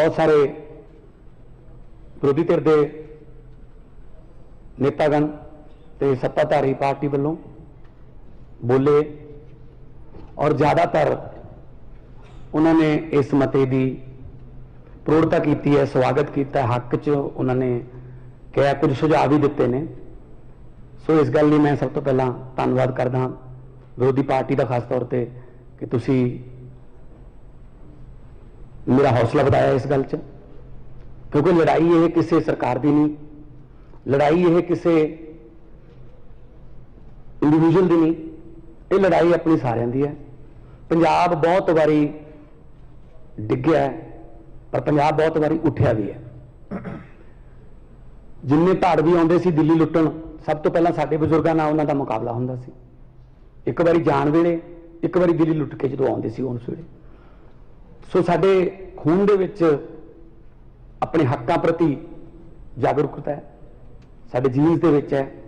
बहुत सारे विरोधी धिर के नेतागण ते सत्ताधारी पार्टी वालों बोले और ज़्यादातर उन्होंने इस मते की प्रौढ़ता की है, स्वागत किया, हक च उन्होंने कहा, कुछ सुझाव भी दिते ने। सो इस गल लिए मैं सब तो पहला धन्यवाद करदा विरोधी पार्टी का खास तौर पर कि तुसी मेरा हौसला बढ़ाया इस गल च, क्योंकि लड़ाई ये किसी सरकार की नहीं, लड़ाई ये किसी इंडिविजुअल की नहीं, ये लड़ाई अपनी सारिਆਂ ਦੀ है। पंजाब बहुत बारी डिग्या है पर पंजाब बहुत बारी उठिया भी है। जिन्ने धाड़ भी आते सी दिल्ली लुट्टण, सब तो पहला साडे बजुर्गों नाल उन्हां दा मुकाबला हुंदा सी। एक बारी जान वेले, एक बारी दिल्ली लुट के जो आते सी उस वेले। सो साडे खून दे विच अपने हकों प्रति जागरूकता है, साडे जीन्स दे विच है।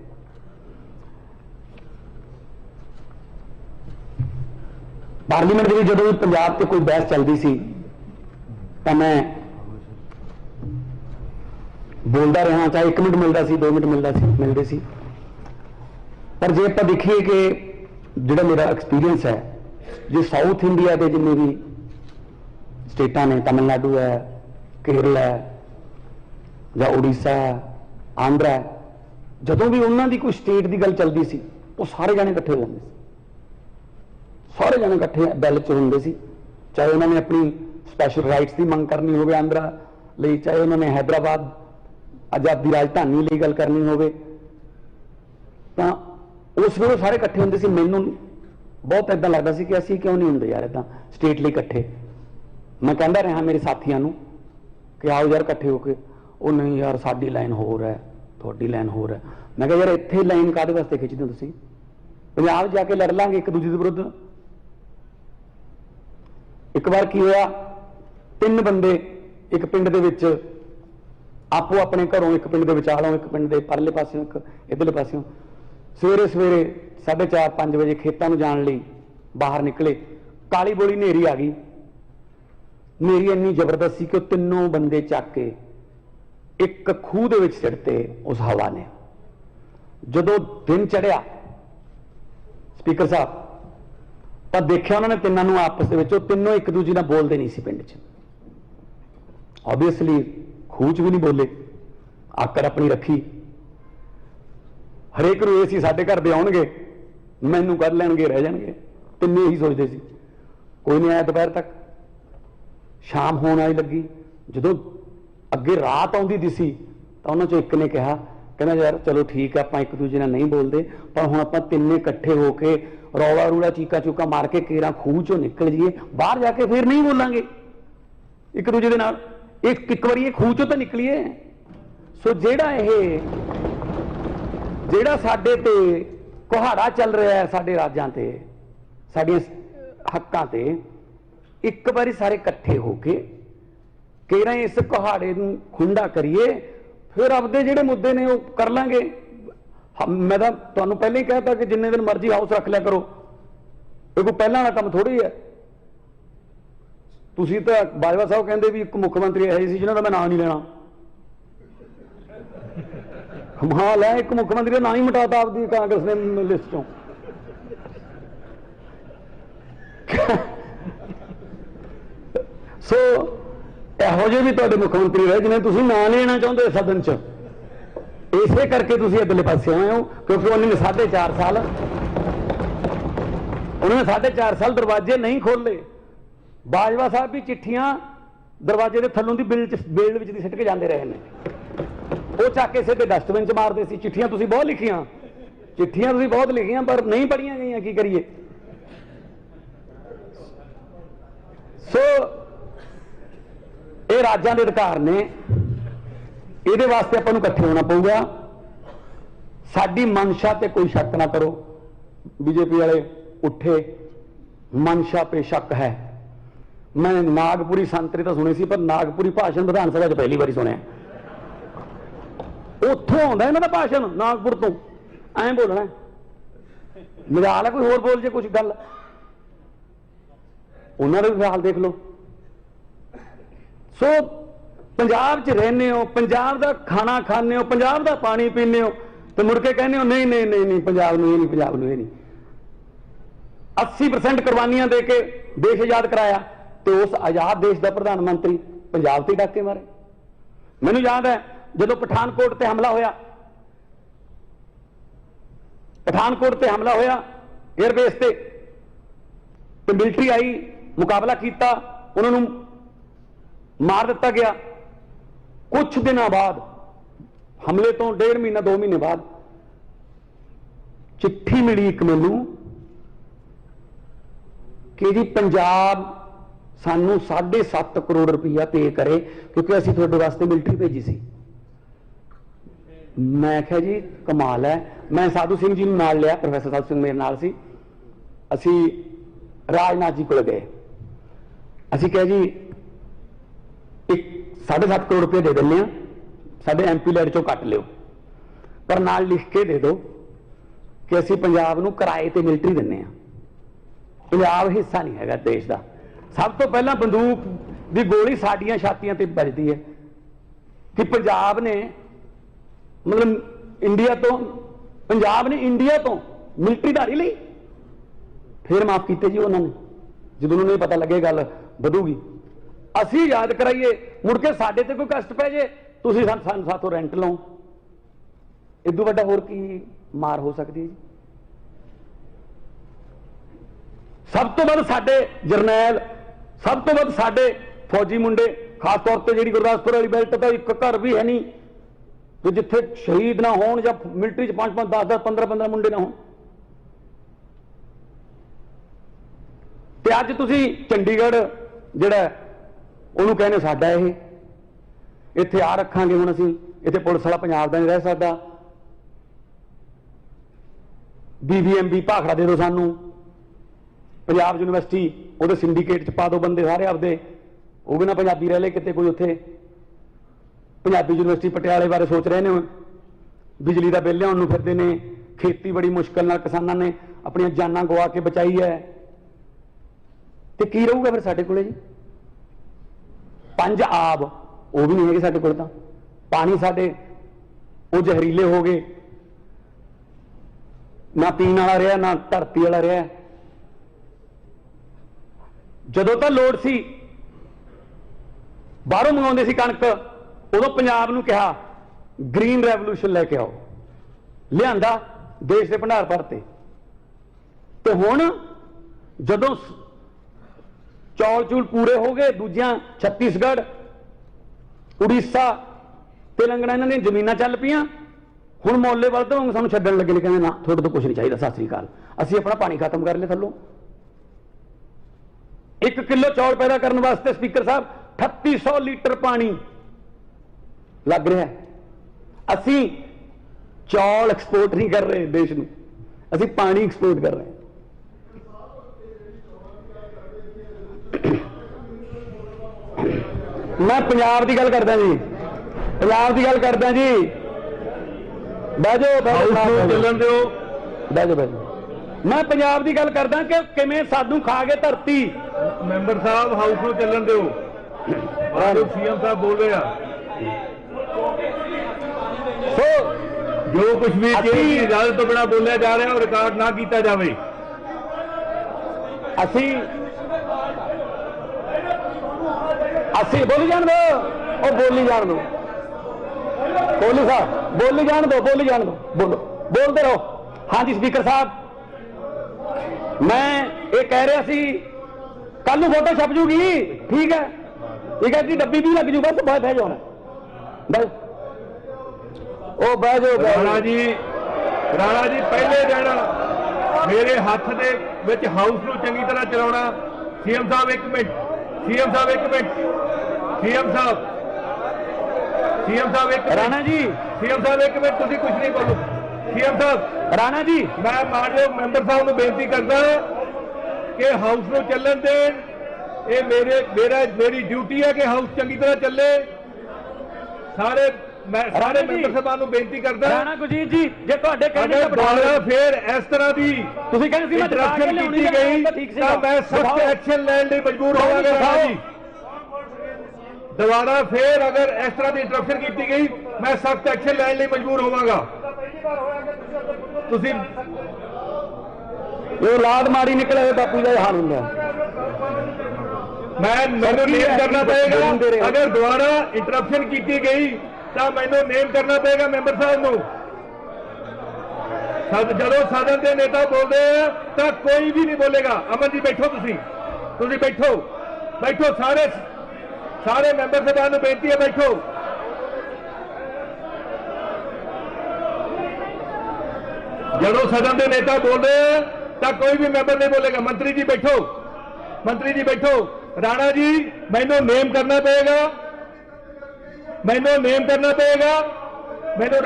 पार्लीमेंट में जो भी पंजाब से कोई बहस चलती सी तो मैं बोलता रहा, चाहे 1 मिनट मिलता सी, 2 मिनट मिलते सी। पर जे आप देखिए कि जो मेरा एक्सपीरियंस है, जो साउथ इंडिया के जिन्हें भी स्टेटा ने, तमिलनाडु है, केरल है, या उड़ीसा है, आंध्रा है, जदों भी उन्होंने कोई स्टेट की गल चलती सी वो सारे जाने इकट्ठे हो जाते, सारे जने इकट्ठे बैल च होंदे सी। चाहे उन्होंने अपनी स्पैशल राइट्स की मंग करनी हो आंध्रा लई, चाहे उन्होंने हैदराबाद आजादी राजधानी लई गल करनी हो, उस वे सारे इकट्ठे होंदे सी। मैनू बहुत इदा लगता सी कि असीं क्यों नहीं होंदे यार इदा स्टेट लई इकट्ठे। मैं कहता रहा मेरे साथियों को कि आओ यार इकट्ठे होके, वो नहीं यार साडी लाइन होर है, थोड़ी लाइन होर है। मैं कहा यार इत्थे लाइन काहदे वास्ते खिंचदे हो तुसीं? पंजाब जाके लड़ लांगे एक दूजे के विरुद्ध। एक बार की होया, 3 बंदे एक पिंड दे विच आपो अपने घरों, एक पिंड दे विचालों, एक पिंड दे परले पासियों, एक इधरले पासियों, सवेरे सवेरे 4:30-5 बजे खेतों में जाने लई बाहर निकले। काली बोली नेरी आ गई। नेरी इन्नी जबरदस्त सी कि तीनों बंदे चक के एक खूह दे विच सिੱਟते उस हवा ने। जदों दिन चढ़िया स्पीकर साहब तो देखा उन्होंने तिनों आपस में, तीनों एक दूजे नाल बोलते नहीं सी पिंड च। ऑबवियसली खूह च भी नहीं बोले, आकर अपनी रखी। हरेक नूं सी साडे घर दे आउणगे, मैनू कर लैणगे, रह जाणगे। तिन्ने ही सोचते सी। कोई नहीं आया दोपहर तक। शाम होण वाली लगी, जदों अगे रात आउंदी दिसी तो उन्हां चों एक ने कहा, कहना यार चलो ठीक है, आप एक दूजे नाल नहीं बोलते, पर हुण आपां तिन्ने इकट्ठे होके रौला रूला चीका चूका मार के केरा खूह चों निकल जाइए, बाहर जाके फिर नहीं बोलांगे एक दूजे दे नाल। एक बारी खूह चों तो निकलीए। सो जेड़ा साडे ते कुहाड़ा चल रहा है, साडे राजां ते, साडियां हक्कां ते, एक बारी सारे इकट्ठे होके केरा इस कुहाड़े नूं खुंडा करिए, फिर आपदे जिहड़े मुद्दे ने वो कर लांगे। मैं तो तुहानूं पहले ही कहता कि जिन्ने दिन मर्जी हाउस रख लिया करो, ये कोई पहला वाला काम थोड़ी है। तुसीं तो बाजवा साहब कहते भी एक मुख्यमंत्री ऐसे सी जिन्हां दा मैं नाम नहीं लेना। कमाल है, एक मुख्यमंत्री का नाम ही मिटाता आपकी कांग्रेस ने लिस्ट चों। सो इहो ਜਿਹੇ भी तुहाडे मुख्यमंत्री रहे जिन्हें तुसीं नाम लेना चाहुंदे सदन च। इसे करके तुसीं इधरले पासे आए हो, क्योंकि उन्होंने 4.5 साल दरवाजे नहीं खोले। बाजवा साहब भी चिट्ठियां दरवाजे के थलों की बेल विच दी सिੱਟ के जाते रहे हैं। वो चक के सीधे डस्टबिन च मारते सी। चिट्ठियां तुसीं बहुत लिखियां, चिट्ठियां तुसीं बहुत लिखियां, पर नहीं पढ़ियां गईयां, की करिए। सो ये राज्यां दे अधिकार ने, ये वास्ते आपां नूं इकट्ठे होना पऊगा। साडी मंशा ते कोई शक ना करो। बीजेपी वाले उठे, मंशा पे शक है। मैं नागपुरी संतरी तो सुनी सी, पर नागपुरी भाषण विधान सभा च पहली बारी सुनिया। उत्थों आउंदा इन्हां दा भाषण, नागपुर तो ऐ बोलना। मजाल है कोई होर बोल जे कुछ गल, उन्होंने भी हाल देख लो। सो पंजाब च रहने हो, पंजाब का खाना खाने हो, पंजाब का पानी पीने हो, तो मुड़ के कहने हो नहीं नहीं नहीं नहीं पंजाब नूं ये नहीं, पंजाब नूं ये नहीं। 80% कुर्बानियां दे के देश आजाद कराया, तो उस आजाद देश का प्रधानमंत्री पंजाब से डाके मारे। मैनू याद है जो पठानकोट से हमला होया, पठानकोट से हमला होया एयरबेस से, तो मिलिट्री आई, मुकाबला किया, उन्होंने मार दिता गया। कुछ दिनों बाद हमले तो 1.5 महीना 2 महीने बाद चिट्ठी मिली एक मैनू कि जी पंजाब सानू 7.5 करोड़ रुपया पे करे क्योंकि असीं तुहाडे वास्ते मिलिट्री भेजी सी। मैं आख्या जी कमाल है। मैं साधु सिंह जी नूं नाल लिया, प्रोफैसर साधु सिंह मेरे नाल सी। असीं राजनाथ जी कोल गए, असीं कहा जी 7.5 करोड़ रुपये दे दें, साडे MP लैड चों कट लिओ, पर नाल लिख के दे दो कि असीं पंजाब नूं किराए ते मिलिट्री दिंदे आ। पंजाब हिस्सा नहीं हैगा देश का। सब तो पहला बंदूक की गोली साडियां छातियां ते बजदी है कि पंजाब ने मतलब इंडिया तो, पंजाब ने इंडिया तो मिलिट्री धारी ली। फिर माफ किए जी उन्होंने, जो उन्होंने पता लगे गल वधूगी, असी याद कराइए, मुड़ के साडे ते कोई कष्ट पै जे तुसीं साथों रेंट लो, इदू वड्डा होर की मार हो सकती है। सब तो वध साडे जरनैल, सब तो वध साडे फौजी मुंडे, खास तौर पर जी गुरदासपुर वाली बेल्ट तो एक घर भी है नहीं तो जिथे शहीद ना हो या मिलिट्री 5-5, 10-10, 15-15 मुंडे ना हो। ते अज तुसीं चंडीगढ़ जिहड़ा ਉਹਨੂੰ कहने साडा ये इत्थे आ रखांगे, हुण असीं इत्थे पुलिस वाला पंजाब दा नहीं रह सकदा, BBMB भाखड़ा दे दो सानू, पंजाब यूनिवर्सिटी ਉਹਦੇ सिंडीकेट च पा दो बंदे सारे आपदे, ਉਹ भी ना पंजाबी रह ले किते कोई उत्थे। पंजाबी यूनिवर्सिटी पटियाले बारे सोच रहे ने, बिजली का बिल लियाउण नूं फिरदे ने, खेती बड़ी मुश्किल नाल किसानां ने अपणियां जानां गवा के बचाई है, ते की रहूगा फिर साडे कोले जी? 5 आब वो भी नहीं है साडे कोल, तां पानी साडे वो जहरीले हो गए, ना पीने वाला रहा ना धरती वाला रहा। जदों तां लोड़ सी बाहरों मंगाउंदे सी कणक, उदों पंजाब नूं कहा ग्रीन रेवोल्यूशन लैके आओ, लिआंदा, देश के भंडार भरते। तो हुण जदों चौल चूल पूरे हो गए, दूजियां छत्तीसगढ़, उड़ीसा, तेलंगाना इन्हां दीयां जमीनां चल पईयां, हुण मोले वलदे वांग सानूं छड्डण लगे ने, कहंदे ना तुहाडे तो कुछ नहीं चाहिए, सत श्री अकाल, असीं अपना पानी खत्म कर लिया थल्लों। 1 किलो चौल पैदा करने वास्ते स्पीकर साहब 3800 लीटर पानी लग रहा है। असीं चौल एक्सपोर्ट नहीं कर रहे देश नूं, असीं पानी एक्सपोर्ट कर रहे हैं। मैं पंजाब की गल करदा जी, पंजाब की गल करदा जी, बह जाओ चलन दो, बह जाओ बह जाओ। मैं पंजाब की गल करदा कि किवें सानू खा गए धरती। मैंबर साहब हाउस में चलन दो, CM साहब बोल रहे हैं, सो जो कुछ भी इजाजत तो बिना बोलिया जा रहा है और रिकॉर्ड ना किया जाए। असी बोली जान दो, और बोली जान दो, कोहली साहब बोली जान दो, बोली जान दो, बोलो, बोलते रहो। हाँ जी स्पीकर साहब, मैं ये कह रहा सी कल नूं फोटो छप जूगी, ठीक है, ठीक है जी, डब्बी भी लग जू, बस बह जाओ बस, ओ बह जाओ। राणा जी पहले दिन मेरे हाथ दे विच हाउस नूं चंगी तरह चलाउणा। CM साहब एक मिनट, CM साहब एक मिनट, CM साहब एक मिनट, राणा जी, CM साहब एक मिनट, तुसीं कुछ नहीं बोलो। CM साहब, राणा जी, मैं मानयोग मैंबर साहब नूं बेनती करदा कि हाउस नूं चलन देण। ये मेरी ड्यूटी है कि हाउस चंगी तरह चले। मैं सारे मैंबर साहबां नूं बेनती करदा, राणा गुरजीत जी, जे तुहाडे कहने अगर दुबारा फिर इस तरह की इंटरप्शन की गई तो मैं सख्त एक्शन लैण लई मजबूर होवांगा। राणा जी ਦੁਬਾਰਾ ਫੇਰ ਅਗਰ ਇਸ ਤਰ੍ਹਾਂ ਦੀ ਇੰਟਰਪਸ਼ਨ ਕੀਤੀ ਗਈ ਮੈਂ ਸਖਤ ਐਕਸ਼ਨ ਲੈਣ ਲਈ ਮਜਬੂਰ ਹੋਵਾਂਗਾ। ਤੁਸੀਂ ਇਹ ਔਲਾਦ ਮਾੜੀ ਨਿਕਲੇ ਬਾਪੂ ਦਾ ਹਾਲ ਹੁੰਦਾ। ਮੈਨੂੰ ਨੇਮ ਕਰਨਾ ਪਏਗਾ। ਅਗਰ ਦੁਬਾਰਾ ਇੰਟਰਪਸ਼ਨ ਕੀਤੀ ਗਈ ਤਾਂ ਮੈਨੂੰ ਨੇਮ ਕਰਨਾ ਪਏਗਾ ਮੈਂਬਰ ਸਾਹਿਬ ਨੂੰ। ਜਦੋਂ ਸਦਨ ਦੇ ਨੇਤਾ ਬੋਲਦੇ ਆ ਤਾਂ ਕੋਈ ਵੀ ਨਹੀਂ ਬੋਲੇਗਾ। ਅਮਨ ਜੀ ਬੈਠੋ, ਤੁਸੀਂ ਬੈਠੋ ਸਾਰੇ ਮੈਂਬਰ ਸਾਹਿਬਾਨ ਨੂੰ ਬੇਨਤੀ ਹੈ ਬੈਠੋ। ਜਦੋਂ ਸਦਨ ਦੇ ਨੇਤਾ ਬੋਲਦੇ ਆ ਤਾਂ ਕੋਈ ਵੀ ਮੈਂਬਰ ਨਹੀਂ ਬੋਲੇਗਾ। ਮੰਤਰੀ ਜੀ ਬੈਠੋ। ਰਾਣਾ ਜੀ ਮੈਨੂੰ ਨੇਮ ਕਰਨਾ ਪਏਗਾ। ਮੈਨੂੰ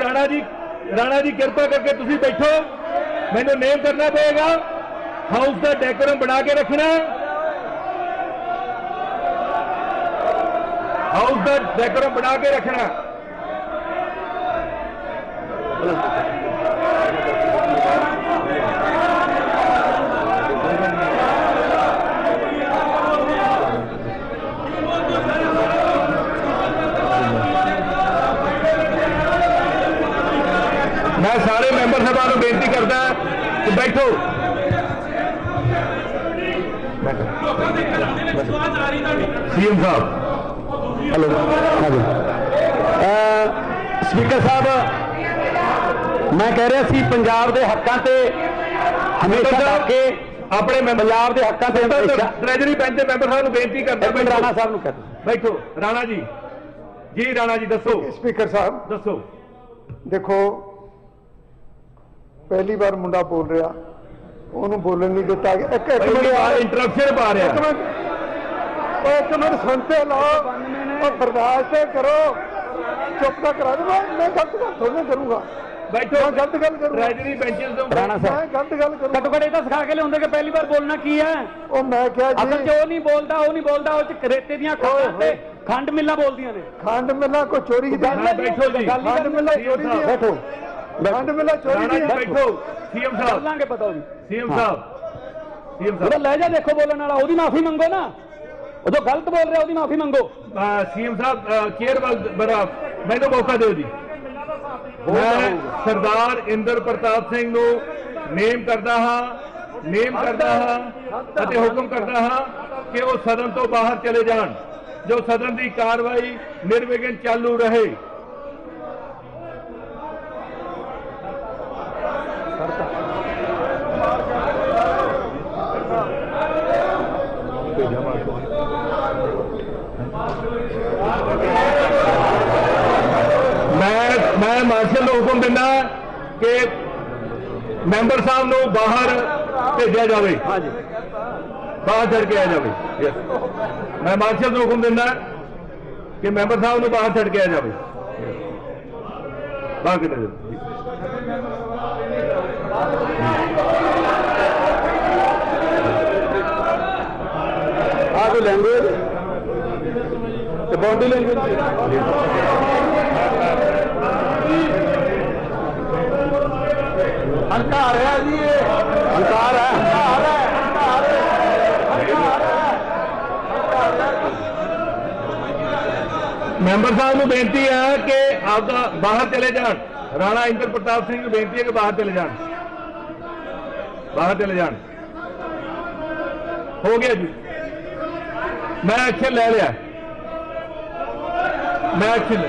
ਰਾਣਾ ਜੀ ਕਿਰਪਾ ਕਰਕੇ ਤੁਸੀਂ ਬੈਠੋ। ਮੈਨੂੰ ਨੇਮ ਕਰਨਾ ਪਏਗਾ। ਹਾਊਸ ਦਾ ਡੈਕੋਰਮ ਬਣਾ ਕੇ ਰੱਖਣਾ। मैं सारे मैंबर साहबान को बेनती करता कि बैठो। सीएम साहब हेलो, स्पीकर साहब मैं कह रहा सी पंजाब के हकों से हमेशा के अपने पंजाब के हकों से ट्रेजरी बेंच के मैंबर साहब को बेनती करता। राणा साहब को बैठो। राणा जी दसो। स्पीकर साहब दसो। देखो पहली बार मुंडा बोल रहा, ਉਹਨੂੰ ਬੋਲਣ ਨਹੀਂ ਦਿੱਤਾ ਗਿਆ। ਇੱਕ ਇੰਟਰਪਸ਼ਨ ਪਾ ਰਿਹਾ। ਇੱਕ ਮਿੰਟ ਸੁਣਤੇ ਲਓ, ਉਹ ਬਰਦਾਸ਼ਤ ਕਰੋ, ਚੁੱਪ ਤਾਂ ਕਰਾ ਦੂੰਗਾ। ਮੈਂ ਗਲਤ ਗੱਲ ਥੋੜ੍ਹਾ ਕਰੂੰਗਾ। ਬੈਠੋ, ਮੈਂ ਗਲਤ ਗੱਲ ਕਰੂੰਗਾ। ਟ੍ਰੈਜਰੀ ਬੈਂਚਸ ਤੋਂ ਰਾਣਾ ਸਾਹਿਬ ਮੈਂ ਗਲਤ ਗੱਲ ਕਰੂੰਗਾ। ਘੱਟੋ ਘੱਟ ਇਹ ਤਾਂ ਸਿਖਾ ਕੇ ਲਿਆਉਂਦੇ ਕਿ ਪਹਿਲੀ ਵਾਰ ਬੋਲਣਾ ਕੀ ਹੈ। ਉਹ ਮੈਂ ਕਿਹਾ ਜੀ ਅਸਲ 'ਚ ਉਹ ਨਹੀਂ ਬੋਲਦਾ ਉਹ 'ਚ ਰੇਤੇ ਦੀਆਂ ਖਾਣਾਂ ਤੇ ਖੰਡ ਮਿੱਲਾਂ ਬੋਲਦੀਆਂ ਨੇ। ਖੰਡ ਮਿੱਲਾਂ ਕੋਈ ਚੋਰੀ ਦੀ ਬੈਠੋ ਜੀ। ਖੰਡ ਮਿੱਲਾਂ ਚੋਰੀ ਦੀ ਬੈਠੋ। ਖੰਡ ਮਿੱਲਾਂ ਚੋਰੀ ਦੀ ਬੈਠੋ। ਸੀਐਮ ਸਾਹਿਬ ਲਾਂਗੇ ਪਤਾ ਉਹਦੀ। ਸੀਐਮ ਸਾਹਿਬ ਉਹਦਾ ਲਹਿਜਾ ਦੇਖੋ ਬੋਲਣ ਵਾਲਾ, ਉਹਦੀ ਮਾਫੀ ਮੰਗੋ ਨਾ। ਉਦੋਂ ਗਲਤ ਬੋਲ ਰਿਹਾ, ਉਹਦੀ ਮਾਫੀ ਮੰਗੋ। ਸੀਐਮ ਸਾਹਿਬ ਕੇਅਰ ਬੜਾ ਮੈਨੂੰ ਮੌਕਾ ਦਿਓ ਜੀ। ਮੈਂ ਸਰਦਾਰ ਇੰਦਰ ਪ੍ਰਤਾਪ ਸਿੰਘ ਨੂੰ ਨੇਮ ਕਰਦਾ ਹਾਂ ਅਤੇ ਹੁਕਮ ਕਰਦਾ ਹਾਂ ਕਿ ਉਹ ਸਦਨ ਤੋਂ ਬਾਹਰ ਚਲੇ ਜਾਣ। ਜੋ ਸਦਨ ਦੀ ਕਾਰਵਾਈ ਨਿਰਵਿਘਨ ਚਾਲੂ ਰਹੇ। मैं मार्शल को हुक्म देना कि मैंबर साहब को बाहर भेजा जाए, बाहर छड़ के आ जाए। मैं मार्शल को हुक्म देना कि मैंबर साहब को बाहर छड़ के आ जाए। बाहर कितने कोई लैंग्वेज बॉडी लैंग्वेज हंकार है जी, हंकार है। मैंबर साहब को बेनती है कि आप बाहर चले जान। राणा इंद्र प्रताप सिंह को बेनती है कि बाहर चले जान, बाहर चले जान। हो गया जी, मैं एक्शन ले लिया। मैं एक्शन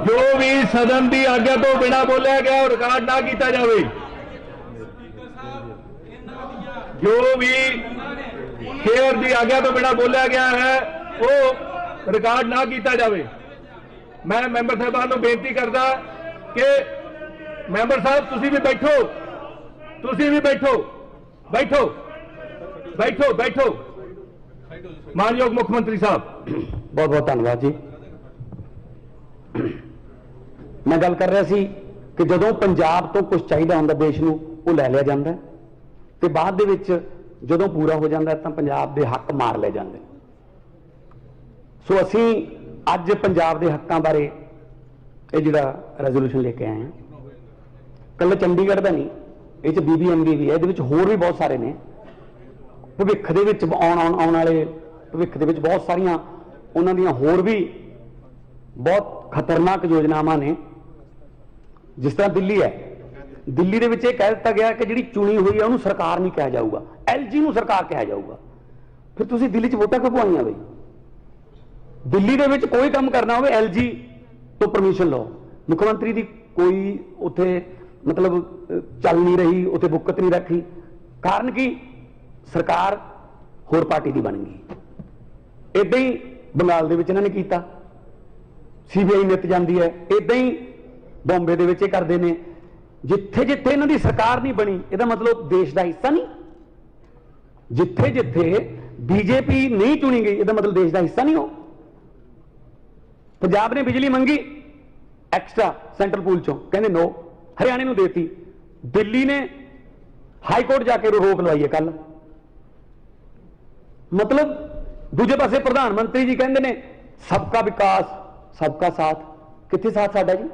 जो भी सदन की आज्ञा तो बिना बोलिया गया और रिकॉर्ड ना किया जाए। जो भी शेयर की आज्ञा तो बिना बोलिया गया है वो रिकॉर्ड ना किया जाए। मैं मैंबर साहबान को बेनती करता कि मैंबर साहब तुसी भी बैठो, तुसी भी बैठो, बैठो बैठो बैठो। मानयोग मुख्यमंत्री साहब बहुत बहुत धन्यवाद जी। मैं गल कर रहा सी कि जदों पंजाब तो कुछ चाहिए होंदा देश नूं वो लै लिया जाता है ते बाद दे विच जदों पूरा हो जाता है तो पंजाब दे हक मार ले जाते। सो असीं अज पंजाब दे हक्कां बारे ये जिहड़ा रेजोल्यूशन लेके आए हैं, कल चंडीगढ़ का नहीं, ये BBMB भी है, ये होर भी बहुत सारे ने। भविख दे विच आउण वाले भविख दे विच बहुत सारियां ਉਹਨਾਂ ਦੀਆਂ ਹੋਰ ਵੀ ਬਹੁਤ ਖਤਰਨਾਕ ਯੋਜਨਾਵਾਂ ਨੇ। ਜਿਸ ਤਰ੍ਹਾਂ ਦਿੱਲੀ ਹੈ, ਦਿੱਲੀ ਦੇ ਵਿੱਚ ਇਹ ਕਹਿ ਦਿੱਤਾ ਗਿਆ ਕਿ ਜਿਹੜੀ ਚੁਣੀ ਹੋਈ ਹੈ ਉਹਨੂੰ ਸਰਕਾਰ ਨਹੀਂ ਕਿਹਾ ਜਾਊਗਾ, LG ਨੂੰ ਸਰਕਾਰ ਕਿਹਾ ਜਾਊਗਾ। ਫਿਰ ਤੁਸੀਂ ਦਿੱਲੀ 'ਚ ਵੋਟਾਂ ਕਿਉਂ ਪਵਾਈਆਂ ਬਈ? ਦਿੱਲੀ ਦੇ ਵਿੱਚ ਕੋਈ ਕੰਮ ਕਰਨਾ ਹੋਵੇ LG ਤੋਂ ਪਰਮਿਸ਼ਨ ਲਓ। ਮੁੱਖ ਮੰਤਰੀ ਦੀ ਕੋਈ ਉੱਥੇ ਮਤਲਬ ਚੱਲ ਨਹੀਂ ਰਹੀ, ਉੱਥੇ ਬੁੱਕਤ ਨਹੀਂ ਰੱਖੀ। ਕਾਰਨ ਕੀ? ਸਰਕਾਰ ਹੋਰ ਪਾਰਟੀ ਦੀ ਬਣ ਗਈ। ਇਦਾਂ ਹੀ ਬੰਗਾਲ ਦੇ ਵਿੱਚ ਇਹਨਾਂ ਨੇ ਕੀਤਾ, CBI ਨਿੱਤ ਜਾਂਦੀ ਹੈ। ਇਦਾਂ ਹੀ ਬੰਬੇ ਦੇ ਵਿੱਚ ਇਹ ਕਰਦੇ ਨੇ। ਜਿੱਥੇ ਜਿੱਥੇ ਇਹਨਾਂ ਦੀ ਸਰਕਾਰ ਨਹੀਂ ਬਣੀ, ਇਹਦਾ ਮਤਲਬ ਦੇਸ਼ ਦਾ ਹਿੱਸਾ ਨਹੀਂ। ਜਿੱਥੇ ਜਿੱਥੇ BJP ਨਹੀਂ ਚੁਣੀ ਗਈ, ਇਹਦਾ ਮਤਲਬ ਦੇਸ਼ ਦਾ ਹਿੱਸਾ ਨਹੀਂ। ਹੋ ਪੰਜਾਬ ਨੇ ਬਿਜਲੀ ਮੰਗੀ ਐਕਸਟਰਾ ਸੈਂਟਰਲ ਪੂਲ ਚੋਂ, ਕਹਿੰਦੇ ਨੋ, ਹਰਿਆਣੇ ਨੂੰ ਦੇਤੀ। ਦਿੱਲੀ ਨੇ ਹਾਈ ਕੋਰਟ ਜਾ ਕੇ ਰੋਕ ਲਵਾਈ ਹੈ ਕੱਲ। ਮਤਲਬ ਦੂਜੇ ਪਾਸੇ ਪ੍ਰਧਾਨ ਮੰਤਰੀ ਜੀ ਕਹਿੰਦੇ ਨੇ ਸਬਕਾ ਵਿਕਾਸ ਸਬਕਾ ਸਾਥ। ਕਿੱਥੇ ਸਾਥ ਸਾਡਾ ਜੀ?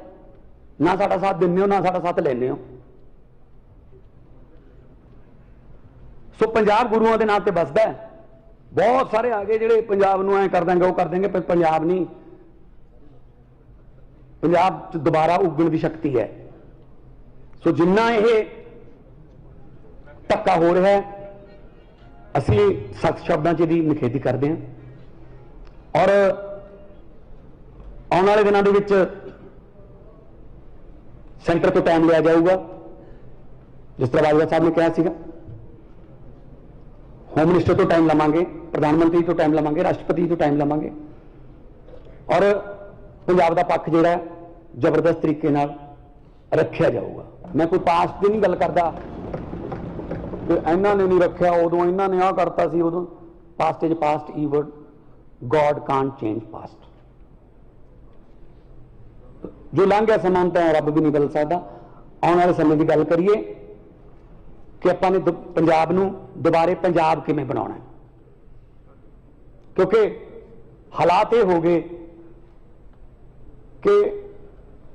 ਨਾ ਸਾਡਾ ਸਾਥ ਦਿੰਦੇ ਹੋ, ਨਾ ਸਾਡਾ ਸਾਥ ਲੈਂਦੇ ਹੋ। ਸੋ ਪੰਜਾਬ ਗੁਰੂਆਂ ਦੇ ਨਾਂ ਤੇ ਬਸਦਾ ਹੈ। ਬਹੁਤ ਸਾਰੇ ਆ ਗਏ ਜਿਹੜੇ ਪੰਜਾਬ ਨੂੰ ਐ ਕਰ ਦੇਂਗੇ, ਉਹ ਕਰ ਦੇਂਗੇ, ਪਰ ਪੰਜਾਬ ਨਹੀਂ। ਪੰਜਾਬ 'ਚ ਦੁਬਾਰਾ ਉੱਗਣ ਦੀ ਸ਼ਕਤੀ ਹੈ। ਸੋ ਜਿੰਨਾ ਇਹ ਧੱਕਾ ਹੋ ਰਿਹਾ ਹੈ, ਅਸੀਂ ਸਖਤ ਸ਼ਬਦਾਂ 'ਚ ਇਹਦੀ ਨਿਖੇਧੀ ਕਰਦੇ ਹਾਂ। ਔਰ ਆਉਣ ਵਾਲੇ ਦਿਨਾਂ ਦੇ ਵਿੱਚ ਸੈਂਟਰ ਤੋਂ ਟਾਈਮ ਲਿਆ ਜਾਊਗਾ, ਜਿਸ ਤਰ੍ਹਾਂ ਬਾਜਵਾ ਸਾਹਿਬ ਨੇ ਕਿਹਾ ਸੀਗਾ। ਹੋਮ ਮਿਨਿਸਟਰ ਤੋਂ ਟਾਈਮ ਲਵਾਂਗੇ, ਪ੍ਰਧਾਨ ਮੰਤਰੀ ਤੋਂ ਟਾਈਮ ਲਵਾਂਗੇ, ਰਾਸ਼ਟਰਪਤੀ ਤੋਂ ਟਾਈਮ ਲਵਾਂਗੇ। ਔਰ ਪੰਜਾਬ ਦਾ ਪੱਖ ਜਿਹੜਾ ਜ਼ਬਰਦਸਤ ਤਰੀਕੇ ਨਾਲ ਰੱਖਿਆ ਜਾਊਗਾ। ਮੈਂ ਕੋਈ ਪਾਸਟ ਦੀ ਨਹੀਂ ਗੱਲ ਕਰਦਾ ਕਿ ਇਹਨਾਂ ਨੇ ਨਹੀਂ ਰੱਖਿਆ, ਉਦੋਂ ਇਹਨਾਂ ਨੇ ਆਹ ਕਰਤਾ ਸੀ, ਉਦੋਂ। Past is past, even God can't change past. ਜੋ ਲੰਘ ਗਿਆ ਸਮਾਂ ਤਾਂ ਰੱਬ ਵੀ ਨਹੀਂ ਬਦਲ ਸਕਦਾ। ਆਉਣ ਵਾਲੇ ਸਮੇਂ ਦੀ ਗੱਲ ਕਰੀਏ ਕਿ ਆਪਾਂ ਨੇ ਪੰਜਾਬ ਨੂੰ ਦੁਬਾਰੇ ਪੰਜਾਬ ਕਿਵੇਂ ਬਣਾਉਣਾ ਹੈ, ਕਿਉਂਕਿ ਹਾਲਾਤ ਇਹ ਹੋ ਗਏ ਕਿ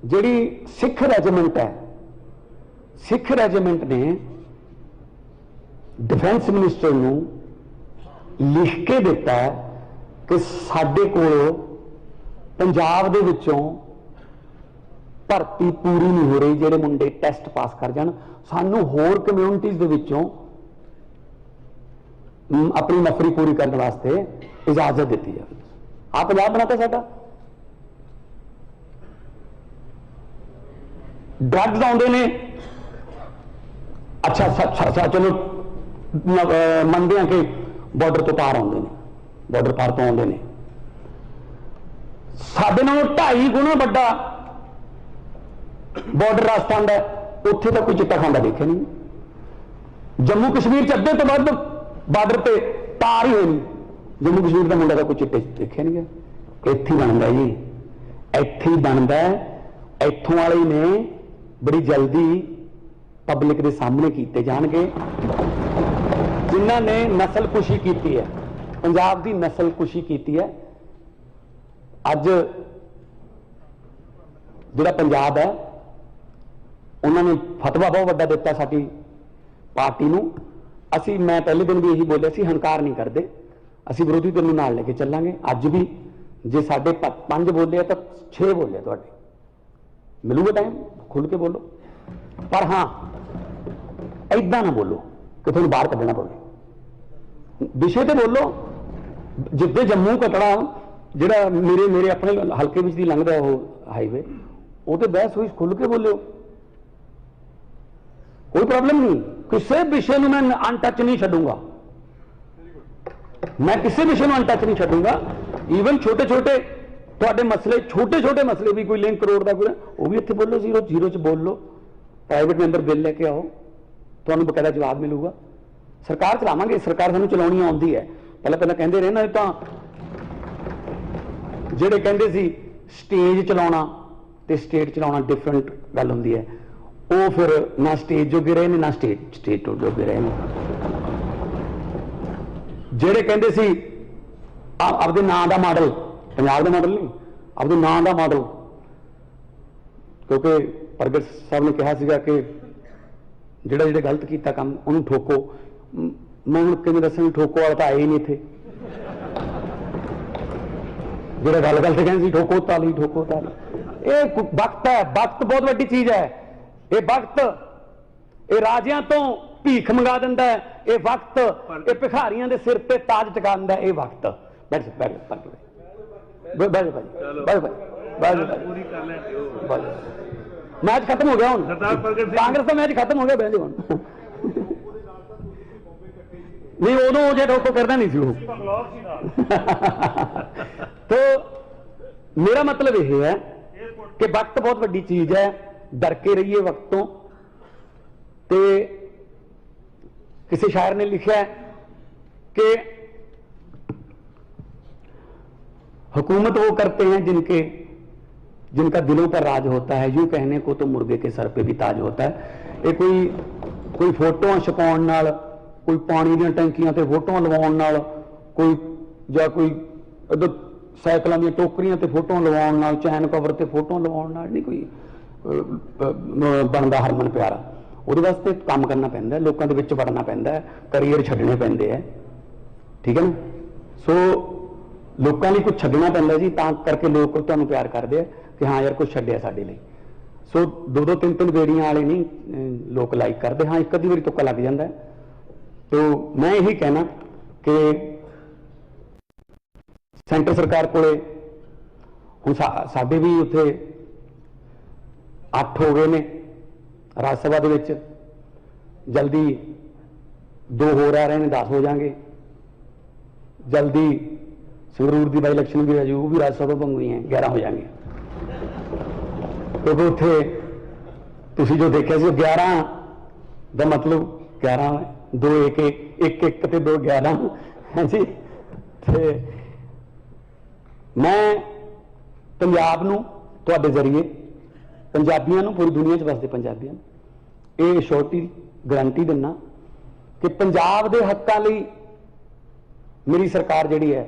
ਜਿਹੜੀ ਸਿੱਖ ਰੈਜੀਮੈਂਟ ਹੈ, ਸਿੱਖ ਰੈਜੀਮੈਂਟ ਨੇ ਡਿਫੈਂਸ ਮਿਨਿਸਟਰ ਨੂੰ ਲਿਖ ਕੇ ਦਿੱਤਾ ਕਿ ਸਾਡੇ ਕੋਲ ਪੰਜਾਬ ਦੇ ਵਿੱਚੋਂ ਭਰਤੀ ਪੂਰੀ ਨਹੀਂ ਹੋ ਰਹੀ, ਜਿਹੜੇ ਮੁੰਡੇ ਟੈਸਟ ਪਾਸ ਕਰ ਜਾਣ, ਸਾਨੂੰ ਹੋਰ ਕਮਿਊਨਿਟੀਜ਼ ਦੇ ਵਿੱਚੋਂ ਆਪਣੀ ਨਫਰੀ ਪੂਰੀ ਕਰਨ ਵਾਸਤੇ ਇਜਾਜ਼ਤ ਦਿੱਤੀ ਜਾਵੇ। ਆ ਪੰਜਾਬ ਬਣਾਤਾ ਸਾਡਾ। ਡਰੱਗਸ ਆਉਂਦੇ ਨੇ, ਅੱਛਾ ਚਲੋ ਮੰਨਦੇ ਹਾਂ ਕਿ ਬਾਰਡਰ ਤੋਂ ਪਾਰ ਆਉਂਦੇ ਨੇ, ਬਾਰਡਰ ਪਾਰ ਤੋਂ ਆਉਂਦੇ ਨੇ। ਸਾਡੇ ਨਾਲੋਂ 2.5 ਗੁਣਾ ਵੱਡਾ ਬਾਰਡਰ ਰਾਜਸਥਾਨ ਦਾ, ਉੱਥੇ ਤਾਂ ਕੋਈ ਚਿੱਟਾ ਖਾਂਦਾ ਦੇਖਿਆ ਨਹੀਂ। ਜੰਮੂ ਕਸ਼ਮੀਰ 'ਚ ਅੱਧੇ ਤੋਂ ਵੱਧ ਬਾਰਡਰ ਤੇ ਪਾਰ ਹੀ ਹੋਏ ਨਹੀਂ। ਜੰਮੂ ਕਸ਼ਮੀਰ ਦਾ ਮੁੰਡਾ ਤਾਂ ਕੋਈ ਚਿੱਟੇ ਦੇਖਿਆ ਨਹੀਂ ਗਿਆ। ਇੱਥੇ ਹੀ ਬਣਦਾ ਜੀ, ਇੱਥੇ ਹੀ ਬਣਦਾ। ਇੱਥੋਂ ਵਾਲੇ ਨੇ ਬੜੀ ਜਲਦੀ ਪਬਲਿਕ ਦੇ ਸਾਹਮਣੇ ਕੀਤੇ ਜਾਣਗੇ, ਜਿਨ੍ਹਾਂ ਨੇ ਨਸਲਕੁਸ਼ੀ ਕੀਤੀ ਹੈ, ਪੰਜਾਬ ਦੀ ਨਸਲਕੁਸ਼ੀ ਕੀਤੀ ਹੈ। ਅੱਜ ਜਿਹੜਾ ਪੰਜਾਬ ਹੈ, ਉਹਨਾਂ ਨੇ ਫਤਵਾ ਬਹੁਤ ਵੱਡਾ ਦਿੱਤਾ ਸਾਡੀ ਪਾਰਟੀ ਨੂੰ। ਅਸੀਂ, ਮੈਂ ਪਹਿਲੇ ਦਿਨ ਵੀ ਇਹੀ ਬੋਲਿਆ ਸੀ, ਹੰਕਾਰ ਨਹੀਂ ਕਰਦੇ, ਅਸੀਂ ਵਿਰੋਧੀ ਧਿਰ ਨੂੰ ਨਾਲ ਲੈ ਕੇ ਚੱਲਾਂਗੇ। ਅੱਜ ਵੀ ਜੇ ਸਾਡੇ 5 ਬੋਲੇ ਤਾਂ 6 ਬੋਲੇ ਤੁਹਾਡੇ, ਮਿਲੂਗਾ ਟਾਈਮ, ਖੁੱਲ ਕੇ ਬੋਲੋ। ਪਰ ਹਾਂ, ਏਦਾਂ ਨਾ ਬੋਲੋ ਕਿ ਤੁਹਾਨੂੰ ਬਾਹਰ ਕੱਢਣਾ ਪਵੇ। ਵਿਸ਼ੇ ਤੇ ਬੋਲੋ। ਜਿੱਦੇ ਜੰਮੂ ਕਟੜਾ ਜਿਹੜਾ ਮੇਰੇ ਆਪਣੇ ਹਲਕੇ ਵਿੱਚ ਦੀ ਲੰਘਦਾ ਉਹ ਹਾਈਵੇ, ਉਹ ਤੇ ਬਹਿਸ ਹੋਈ, ਖੁੱਲ ਕੇ ਬੋਲਿਓ, ਕੋਈ ਪ੍ਰੋਬਲਮ ਨਹੀਂ। ਕਿਸੇ ਵਿਸ਼ੇ ਨੂੰ ਮੈਂ ਅਨਟੱਚ ਨਹੀਂ ਛੱਡੂੰਗਾ, ਮੈਂ ਕਿਸੇ ਵਿਸ਼ੇ ਨੂੰ ਅਨਟੱਚ ਨਹੀਂ ਛੱਡੂੰਗਾ। ਈਵਨ ਛੋਟੇ ਛੋਟੇ ਤੁਹਾਡੇ ਮਸਲੇ, ਛੋਟੇ ਛੋਟੇ ਮਸਲੇ ਵੀ, ਕੋਈ ਲਿੰਕ ਕਰੋੜ ਦਾ ਕੋਈ, ਉਹ ਵੀ ਇੱਥੇ ਬੋਲੋ, 0 'ਚ ਬੋਲ ਲਓ। ਪ੍ਰਾਈਵੇਟ ਮੈਂਬਰ ਬਿੱਲ ਲੈ ਕੇ ਆਓ, ਤੁਹਾਨੂੰ ਬਕਾਇਦਾ ਜਵਾਬ ਮਿਲੂਗਾ। ਸਰਕਾਰ ਚਲਾਵਾਂਗੇ, ਸਰਕਾਰ ਸਾਨੂੰ ਚਲਾਉਣੀ ਆਉਂਦੀ ਹੈ। ਪਹਿਲਾਂ ਕਹਿੰਦੇ ਰਹੇ ਨਾ, ਇਹ ਤਾਂ ਜਿਹੜੇ ਕਹਿੰਦੇ ਸੀ ਸਟੇਜ ਚਲਾਉਣਾ ਤੇ ਸਟੇਟ ਚਲਾਉਣਾ ਡਿਫਰੈਂਟ ਗੱਲ ਹੁੰਦੀ ਹੈ। ਉਹ ਫਿਰ ਨਾ ਸਟੇਜ ਜੋਗੇ ਰਹੇ ਨੇ, ਨਾ ਸਟੇਟ ਜੋਗੇ ਰਹੇ ਨੇ। ਜਿਹੜੇ ਕਹਿੰਦੇ ਸੀ ਆਪਦੇ ਨਾਂ ਦਾ ਮਾਡਲ, ਪੰਜਾਬ ਦਾ ਮਾਡਲ ਨਹੀਂ, ਆਪਦੇ ਨਾਂ ਦਾ ਮਾਡਲ, ਕਿਉਂਕਿ ਪ੍ਰਗਟ ਸਾਹਿਬ ਨੇ ਕਿਹਾ ਸੀਗਾ ਕਿ ਜਿਹੜਾ ਗਲਤ ਕੀਤਾ ਕੰਮ ਉਹਨੂੰ ਠੋਕੋ। ਮੈਂ ਹੁਣ ਕਿਵੇਂ ਦੱਸਾਂ, ਠੋਕੋ ਵਾਲਾ ਤਾਂ ਆਏ ਹੀ ਨਹੀਂ ਇੱਥੇ। ਜਿਹੜਾ ਗੱਲ ਤੇ ਕਹਿੰਦੇ ਸੀ ਠੋਕੋ ਤਾਲੀ ਠੋਕੋ ਤਾਲੀ, ਇਹ वक्त है, वक्त बहुत वड्डी चीज है। ये वक्त ये राजियां तो भीख मंगा दिंदा है, ये वक्त ये भिखारियां दे सिर ते ताज टिका दिंदा है। ये वक्त बैठ बैठ मैच खत्म हो गया हूं, कांग्रेस का मैच खत्म हो गया बहन जी हूं। नहीं उदों जे ठोको करदा नहीं सी वो। तो मेरा मतलब यह है कि वक्त बहुत वड्डी चीज है, डर के रहिए वक्त तो। किसी शायर ने लिखा है कि हुकूमत वो करते हैं जिनका दिलों पर राज होता है, यूं कहने को तो मुर्गे के सर पे भी ताज होता है। ये कोई फोटो छपाउण नाल, कोई पानी दी टैंकियां ते फोटो लवाउण नाल, कोई जां कोई इधर साइकिलों दी टोकरियां ते फोटो लवाउण नाल, चैन कवर ते फोटो लवाउण नाल नहीं कोई बनदा हरमन प्यारा। ਉਹਦੇ ਵਾਸਤੇ ਕੰਮ ਕਰਨਾ ਪੈਂਦਾ, ਲੋਕਾਂ ਦੇ ਵਿੱਚ ਵੜਨਾ ਪੈਂਦਾ, ਕਰੀਅਰ ਛੱਡਣੇ ਪੈਂਦੇ ਆ, ਠੀਕ ਹੈ ਨਾ। ਸੋ ਲੋਕਾਂ ਲਈ ਕੁਝ ਛੱਡਣਾ ਪੈਂਦਾ ਜੀ, ਤਾਂ ਕਰਕੇ ਲੋਕ ਤੁਹਾਨੂੰ ਪਿਆਰ ਕਰਦੇ ਆ ਕਿ ਹਾਂ ਯਾਰ ਕੁਝ ਛੱਡਿਆ ਸਾਡੇ ਲਈ। ਸੋ ਦੋ ਤਿੰਨ ਬੇੜੀਆਂ ਵਾਲੇ ਨਹੀਂ ਲੋਕ ਲਾਈਕ ਕਰਦੇ, ਹਾਂ ਇੱਕ ਅੱਧੀ ਵਾਰੀ ਤੁੱਕਾ ਲੱਗ ਜਾਂਦਾ। तो मैं यही कहना कि सेंटर सरकार कोले हुण साडे भी उत्थे 8 हो गए ने राज सभा दे विच, जल्दी 2 हो रह रहे हैं, 10 हो जाएंगे। जल्दी संगरूर की बाई इलेक्शन भी है, वो भी राज सभा बन गई हैं, 11 हो जाएंगे। क्योंकि उत्थे तुसीं जो देखा सी 11 का मतलब 11 2 1 1 1 ते 2 11 है जी। ते मैं पंजाब नूं तुहाडे जरिए पंजाबियों नूं, पूरी दुनिया च वसदे पंजाबियों ये श्योरिटी गारंटी दिना कि पंजाब दे हक्कां लई मेरी सरकार जिहड़ी है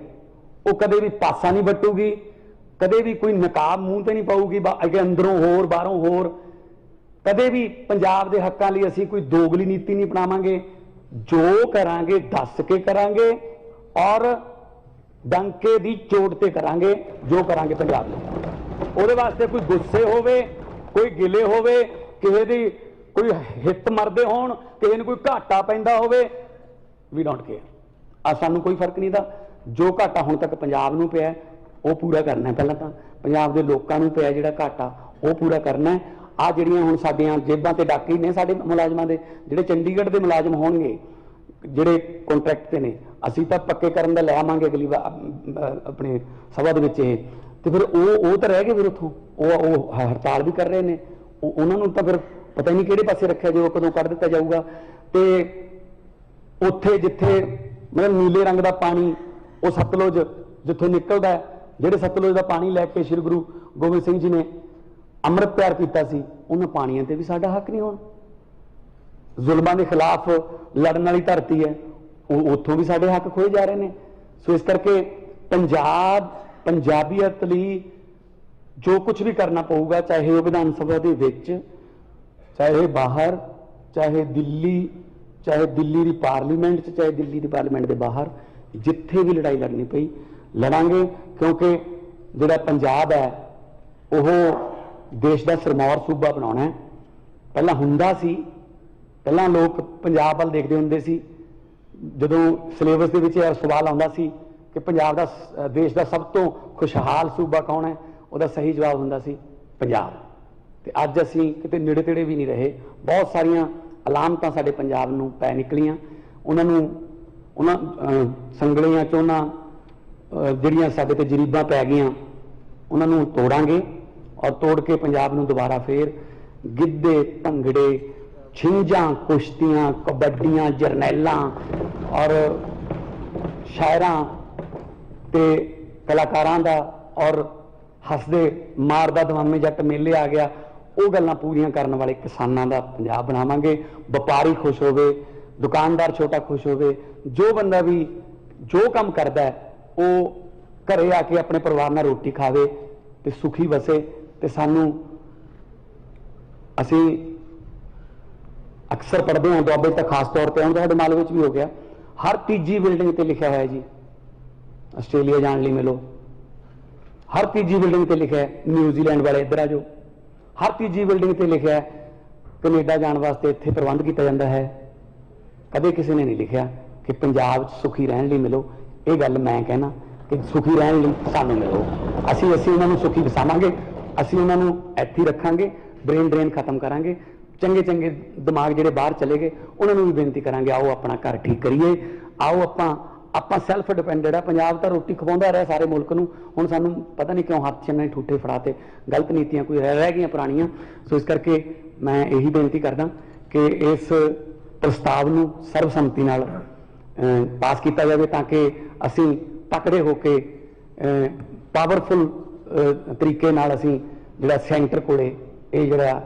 वो कदे भी पासा नहीं वटूगी, कदे भी कोई नकाब मूँह ते नहीं पाऊगी, अगे अंदरों होर बाहरों होर। कदे भी पंजाब दे हक्कां लई असीं कोई दोगली नीति नहीं अपनावांगे। जो करांगे दस के करांगे और डंके दी चोट ते करांगे, जो करांगे पंजाब में। उहदे वास्ते कोई गुस्से होवे, कोई गिले होवे, किसी दी कोई हित मरदे होण, किसी नूं कोई घाटा पैंदा होवे, वी डोंट केयर। सानूं कोई फर्क नहीं दा। जो घाटा हुण तक पंजाब नूं पिया वो पूरा करना है। पहलां तां पंजाब दे लोकां नूं पिया जिहड़ा घाटा वो पूरा करना है। आ ਜਿਹੜੀਆਂ ਹੁਣ ਸਾਡੀਆਂ ਜੇਬਾਂ ਤੇ ਡਾਕੇ ਨੇ ਸਾਡੇ ਮੁਲਾਜ਼ਮਾਂ ਦੇ, ਜਿਹੜੇ ਚੰਡੀਗੜ੍ਹ ਦੇ ਮੁਲਾਜ਼ਮ ਹੋਣਗੇ ਜਿਹੜੇ ਕੰਟਰੈਕਟ ਤੇ ਨੇ, ਅਸੀਂ ਤਾਂ ਪੱਕੇ ਕਰਨ ਦਾ ਲੈ ਆਵਾਂਗੇ ਅਗਲੀ ਵਾਰ ਆਪਣੇ ਸਭਾ ਦੇ ਵਿੱਚ ਇਹ। ਤੇ ਫਿਰ ਉਹ ਤਾਂ ਰਹਿ ਗਏ, ਫਿਰ ਉੱਥੋਂ ਉਹ ਹੜਤਾਲ ਵੀ ਕਰ ਰਹੇ ਨੇ। ਉਹਨਾਂ ਨੂੰ ਤਾਂ ਫਿਰ ਪਤਾ ਹੀ ਨਹੀਂ ਕਿਹੜੇ ਪਾਸੇ ਰੱਖਿਆ ਜਾਊਗਾ, ਕਦੋਂ ਕੱਢ ਦਿੱਤਾ ਜਾਊਗਾ। ਤੇ ਉੱਥੇ ਜਿੱਥੇ ਮਤਲਬ ਨੀਲੇ ਰੰਗ ਦਾ ਪਾਣੀ ਉਹ ਸਤਲੁਜ ਜਿੱਥੋਂ ਨਿਕਲਦਾ, ਜਿਹੜੇ ਸਤਲੁਜ ਦਾ ਪਾਣੀ ਲੈ ਕੇ ਸ਼੍ਰੀ ਗੁਰੂ ਗੋਬਿੰਦ ਸਿੰਘ ਜੀ ਨੇ ਅੰਮ੍ਰਿਤ ਤਿਆਰ ਕੀਤਾ ਸੀ, ਉਹਨਾਂ ਪਾਣੀਆਂ ਤੇ ਵੀ ਸਾਡਾ ਹੱਕ ਨਹੀਂ ਹੋਣਾ। ਜ਼ੁਲਮਾਂ ਦੇ ਖਿਲਾਫ ਲੜਨ ਵਾਲੀ ਧਰਤੀ ਹੈ, ਉਹ ਉੱਥੋਂ ਵੀ ਸਾਡੇ ਹੱਕ ਖੋਏ ਜਾ ਰਹੇ ਨੇ। ਸੋ ਇਸ ਕਰਕੇ ਪੰਜਾਬੀਅਤ ਲਈ ਜੋ ਕੁਝ ਵੀ ਕਰਨਾ ਪਊਗਾ, ਚਾਹੇ ਉਹ ਵਿਧਾਨ ਸਭਾ ਦੇ ਵਿੱਚ, ਚਾਹੇ ਬਾਹਰ, ਚਾਹੇ ਦਿੱਲੀ ਦੀ ਪਾਰਲੀਮੈਂਟ 'ਚ, ਚਾਹੇ ਦਿੱਲੀ ਦੀ ਪਾਰਲੀਮੈਂਟ ਦੇ ਬਾਹਰ, ਜਿੱਥੇ ਵੀ ਲੜਾਈ ਲੜਨੀ ਪਈ ਲੜਾਂਗੇ। ਕਿਉਂਕਿ ਜਿਹੜਾ ਪੰਜਾਬ ਹੈ ਉਹ देश का सिरमौर सूबा बनाना है। पहला हुंदा सी, पहला लोग पंजाब वाल देखते होंदे सी, जदों सिलेबस दे विच यह सवाल आउंदा सी कि पंजाब दा देश का सब तो खुशहाल सूबा कौन है, उसका सही जवाब हुंदा सी पंजाब। ते अज असीं किते नेड़े तेड़े भी नहीं रहे। बहुत सारियां अलामतां साडे पंजाब नूं पै निकलियां, उन्हां संगलियां चोना जिहड़ियां साडे ते जरीबां पै गईयां, उन्हां नूं तोड़ांगे और तोड़ के पंजाब नूं दोबारा फिर गिद्धे भंगड़े छिंजां कुश्तियां कबड्डियां जरनैलां और शायरां ते कलाकारां दा और हसदे मारदा दमामे जट मेले आ गया, वो गल्लां पूरियां करने वाले किसानां दा पंजाब बनावांगे। व्यापारी खुश होवे, दुकानदार छोटा खुश होवे, जो बंदा भी जो काम करदा है वो घरे आके अपने परिवार नाल रोटी खावे ते सुखी वसे। ते सानू असी अक्सर पढ़ते हैं दुआबे तक खास तौर पर, साडे मालवे भी हो गया, हर तीजी बिल्डिंग पर लिखा है जी ऑस्ट्रेलिया जाने लिए मिलो। हर तीजी बिल्डिंग ते लिखा है न्यूजीलैंड वाले इधर आ जाओ, हर तीजी बिल्डिंग ते लिखा है कनेडा जाने वास्ते इत्थे प्रबंध किया जाता है। कदे किसी ने नहीं लिखा कि पंजाब सुखी रहने लिए मिलो। ये गल मैं कहना कि सुखी रहने लिए सानू मिलो, असी उन्होंने सुखी वसावांगे, असी उन्होंने इत्थे रखांगे, ब्रेन ड्रेन खत्म करांगे, चंगे चंगे दिमाग जिहड़े बाहर चले गए उन्होंने भी बेनती करांगे आओ अपना घर ठीक करिए, आओ ਆਪਾਂ ਸੈਲਫ ਡਿਪੈਂਡੈਂਟ ਆ। ਪੰਜਾਬ ਤਾਂ ਰੋਟੀ ਖਵਾਉਂਦਾ ਰਿਹਾ ਸਾਰੇ ਮੁਲਕ ਨੂੰ, ਹੁਣ ਸਾਨੂੰ ਪਤਾ ਨਹੀਂ ਕਿਉਂ ਹੱਥ 'ਚ ਨਹੀਂ ਠੂਠੇ ਫੜਾਤੇ, ਗਲਤ ਨੀਤੀਆਂ ਕੋਈ ਰਹਿ ਗਈਆਂ ਪੁਰਾਣੀਆਂ। ਸੋ ਇਸ ਕਰਕੇ ਮੈਂ ਇਹੀ ਬੇਨਤੀ ਕਰਦਾ ਕਿ ਇਸ ਪ੍ਰਸਤਾਵ ਨੂੰ ਸਰਬਸੰਮਤੀ ਨਾਲ ਪਾਸ ਕੀਤਾ ਜਾਵੇ ਤਾਂ ਕਿ ਅਸੀਂ ਤਕੜੇ ਹੋ ਕੇ ਪਾਵਰਫੁਲ ਤਰੀਕੇ ਨਾਲ ਅਸੀਂ ਜਿਹੜਾ ਸੈਂਟਰ ਕੋਲੇ ਇਹ ਜਿਹੜਾ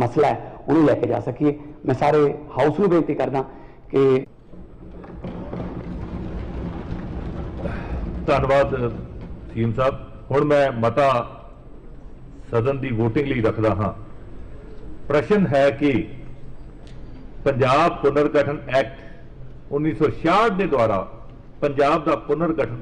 ਮਸਲਾ ਹੈ ਉਹਨੂੰ ਲੈ ਕੇ ਜਾ ਸਕੀਏ। ਮੈਂ ਸਾਰੇ ਹਾਊਸ ਨੂੰ ਬੇਨਤੀ ਕਰਦਾ ਕਿ ਧੰਨਵਾਦ ਸੀਐਮ ਸਾਹਿਬ। ਹੁਣ ਮੈਂ ਮਤਾ ਸਦਨ ਦੀ ਵੋਟਿੰਗ ਲਈ ਰੱਖਦਾ ਹਾਂ। ਪ੍ਰਸ਼ਨ ਹੈ ਕਿ ਪੰਜਾਬ ਪੁਨਰਗਠਨ ਐਕਟ 1966 ਦੇ ਦੁਆਰਾ ਪੰਜਾਬ ਦਾ ਪੁਨਰਗਠਨ